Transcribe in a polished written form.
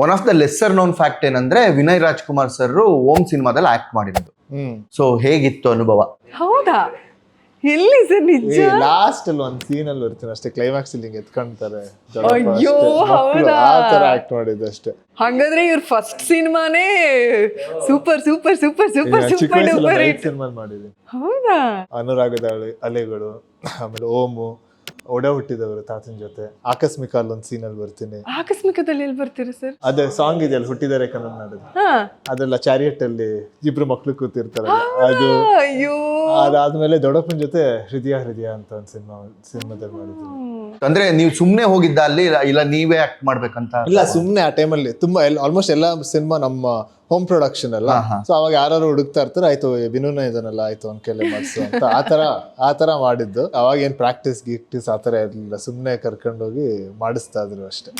One of the lesser known fact ಏನಂದ್ರೆ Vinay Rajkumar sir ಓಂ ಸಿನಿಮಾದಲ್ಲಿ act ಮಾಡಿರೋದು. ಸೊ ಹೇಗಿತ್ತು ಅನುಭವ? ಹೌದಾ? ಎಲ್ಲಿ ಸರ್ ನಿಜ? ಲಾಸ್ಟ್ ಅಲ್ಲಿ ಒಂದ್ ಸೀನ್ ಅಲ್ಲಿ ಬರ್ತೀನಿ ಅಷ್ಟೇ, ಕ್ಲೈಮ್ಯಾಕ್ಸ್ ಅಲ್ಲಿ ಹಿಂಗ್ ಎತ್ಕೊಂತಾರೆ. ಅಯ್ಯೋ, ಹೌದಾ? ಆ ತರ ಆಕ್ಟ್ ಮಾಡಿದ್ದು ಅಷ್ಟೇ. ಹಾಗಾದ್ರೆ ಇವ್ರ ಫಸ್ಟ್ ಸಿನಿಮಾನೇ ಸೂಪರ್ ಸೂಪರ್ ಸೂಪರ್ ಸೂಪರ್ ಚಿಕ್ಕ ಸೂಪರ್ ವಯಸ್ಸಲ್ಲಿ ಡೂಪರ್ 5 ಸಿನಿಮಾ ಮಾಡಿದ್ದೀನಿ. ಹೌದಾ? ಅನುರಾಗದ ಅಲೆಗಳು, ಆಮೇಲೆ ಓಮು, ಒಡ ಹುಟ್ಟಿದವರು ತಾತನ ಜೊತೆ, ಆಕಸ್ಮಿಕ ಅಲ್ಲೊಂದ್ ಸೀನ್ ಅಲ್ಲಿ ಬರ್ತೀನಿ. ಆಕಸ್ಮಿಕದಲ್ಲಿ ಎಲ್ಲಿ ಬರ್ತೀರಾ ಸರ್? ಅದೇ ಸಾಂಗ್ ಇದೆಯಲ್ಲ, ಹುಟ್ಟಿದರೆ ಕನ್ನಡ ನಾಡದು, ಹಾ. ಅದ್ರಲ್ಲ ಚಾರಿಯಟ್ ಅಲ್ಲಿ ಇಬ್ರು ಮಕ್ಳು ಕೂತಿರ್ತಾರಲ್ಲ ಅದು. ಅಯ್ಯೋ, ಅದಾದ್ಮೇಲೆ ದೊಡ್ಡಪ್ಪನ ಜೊತೆ ಹೃದಯ ಹೃದಯ ಅಂತ ಒಂದ್ ಸಿನಿಮಾದಲ್ಲಿ ಮಾಡಿದ್ದೀನಿ. ಅಂದ್ರೆ ನೀವು ಸುಮ್ನೆ ಹೋಗಿದ್ದ ಅಲ್ಲಿ, ಇಲ್ಲ ನೀವೇ ಆಕ್ಟ್ ಮಾಡ್ಬೇಕಂತ? ಇಲ್ಲ, ಸುಮ್ನೆ ಆ ಟೈಮಲ್ಲಿ ತುಂಬಾ ಆಲ್ಮೋಸ್ಟ್ ಎಲ್ಲ ಸಿನಿಮಾ ನಮ್ಮ ಹೋಮ್ ಪ್ರೊಡಕ್ಷನ್ ಅಲ್ಲ. ಸೊ ಅವಾಗ ಯಾರು ಹುಡುಕ್ತಾ ಇರ್ತಾರೆ, ಆಯ್ತು ವಿನೂನ ಇದನ್ನೆಲ್ಲ ಆಯ್ತು ಅವ್ನ ಕೈಲಿ ಮಾಡಿಸು ಅಂತ ಆ ತರ ಮಾಡಿದ್ದು. ಅವಾಗ ಏನ್ ಪ್ರಾಕ್ಟೀಸ್ ಗಿಕ್ಟೀಸ್ ಆ ತರ ಇರ್ಲಿಲ್ಲ, ಸುಮ್ನೆ ಕರ್ಕೊಂಡೋಗಿ ಮಾಡಿಸ್ತಾ ಇದ್ರು ಅಷ್ಟೇ.